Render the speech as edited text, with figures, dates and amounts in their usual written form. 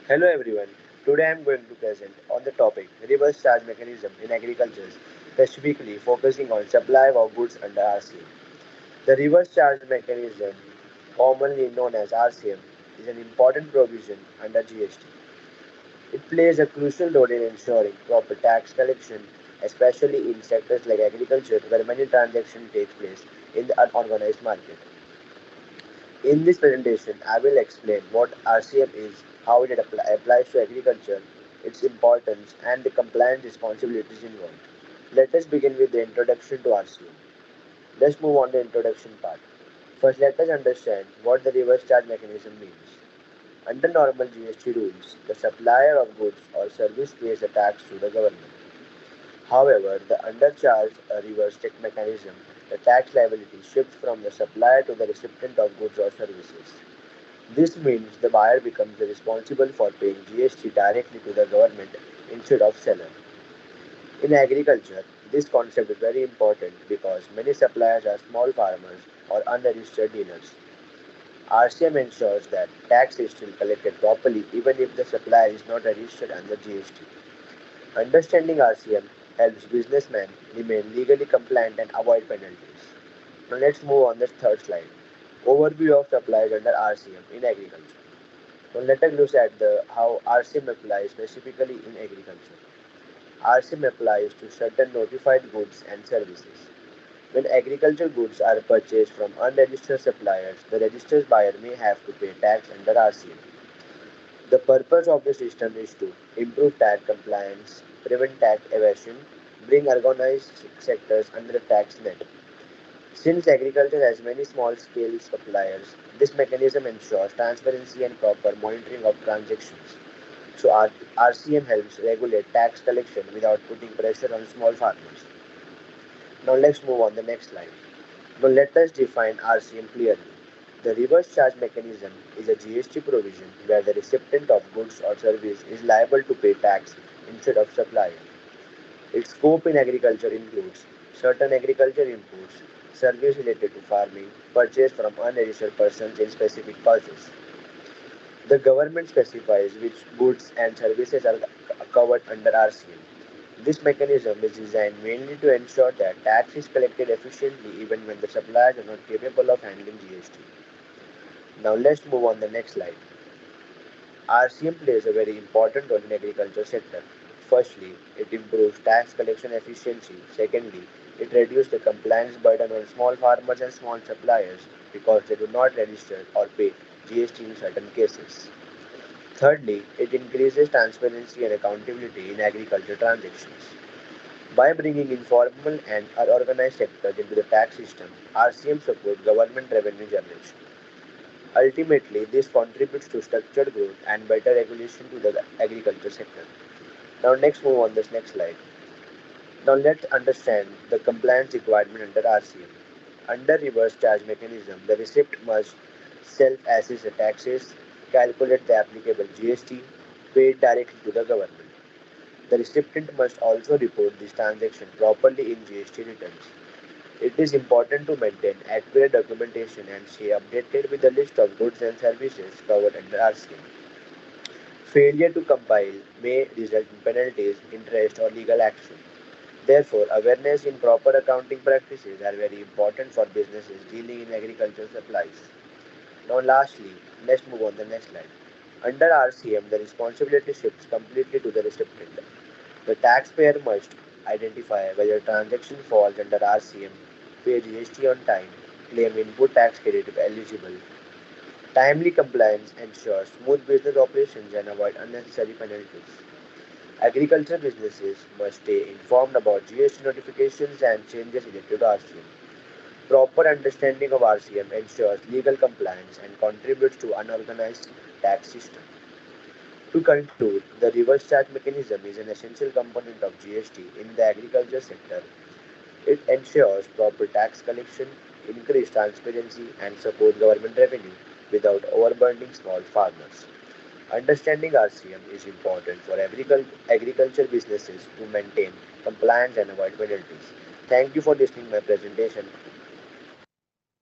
Hello everyone. Today I am going to present on the topic reverse charge mechanism in agriculture, specifically focusing on supply of goods under RCM. The reverse charge mechanism, commonly known as RCM, is an important provision under GST. It plays a crucial role in ensuring proper tax collection, especially in sectors like agriculture where many transactions take place in the unorganized market. In this presentation, I will explain what RCM is, how it applies to agriculture, its importance, and the compliance responsibilities involved. Let us begin with the introduction to RCM. Let's move on to the introduction part. First, let us understand what the reverse charge mechanism means. Under normal GST rules, the supplier of goods or service pays a tax to the government. However, the undercharge reverse check mechanism, the tax liability shifts from the supplier to the recipient of goods or services. This means the buyer becomes responsible for paying GST directly to the government instead of seller. In agriculture, this concept is very important because many suppliers are small farmers or unregistered dealers. RCM ensures that tax is still collected properly even if the supplier is not registered under GST. Understanding RCM helps businessmen remain legally compliant and avoid penalties. Now let's move on the third slide. Overview of supplies under RCM in agriculture. Now let us look at how RCM applies specifically in agriculture. RCM applies to certain notified goods and services. When agricultural goods are purchased from unregistered suppliers, the registered buyer may have to pay tax under RCM. The purpose of the system is to improve tax compliance, prevent tax evasion, bring organized sectors under the tax net. Since agriculture has many small-scale suppliers, this mechanism ensures transparency and proper monitoring of transactions. So RCM helps regulate tax collection without putting pressure on small farmers. Now let's move on the next slide. Now let us define RCM clearly. The reverse charge mechanism is a GST provision where the recipient of goods or service is liable to pay tax instead of supplier. Its scope in agriculture includes certain agriculture inputs, service related to farming, purchased from unregistered persons in specific causes. The government specifies which goods and services are covered under RCM. This mechanism is designed mainly to ensure that tax is collected efficiently even when the suppliers are not capable of handling GST. Now let's move on the next slide. RCM plays a very important role in agriculture sector. Firstly, it improves tax collection efficiency. Secondly, it reduces the compliance burden on small farmers and small suppliers because they do not register or pay GST in certain cases. Thirdly, it increases transparency and accountability in agriculture transactions. By bringing informal and unorganized sectors into the tax system, RCM supports government revenue generation. Ultimately, this contributes to structured growth and better regulation to the agriculture sector. Now, next move on this next slide. Now, let's understand the compliance requirement under RCM. Under reverse charge mechanism, the recipient must self-assess the taxes, calculate the applicable GST, paid directly to the government. The recipient must also report this transaction properly in GST returns. It is important to maintain accurate documentation and stay updated with the list of goods and services covered under RCM. Failure to compile may result in penalties, interest, or legal action. Therefore, awareness in proper accounting practices are very important for businesses dealing in agricultural supplies. Now, lastly, let's move on to the next slide. Under RCM, the responsibility shifts completely to the recipient. The taxpayer must identify whether a transaction falls under RCM, pay GST on time, claim input tax credit if eligible. Timely compliance ensures smooth business operations and avoid unnecessary penalties. Agriculture businesses must stay informed about GST notifications and changes related to RCM. Proper understanding of RCM ensures legal compliance and contributes to unorganized tax system. To conclude, the reverse charge mechanism is an essential component of GST in the agriculture sector. It ensures proper tax collection, increased transparency, and supports government revenue without overburdening small farmers. Understanding RCM is important for agriculture businesses to maintain compliance and avoid penalties. Thank you for listening to my presentation.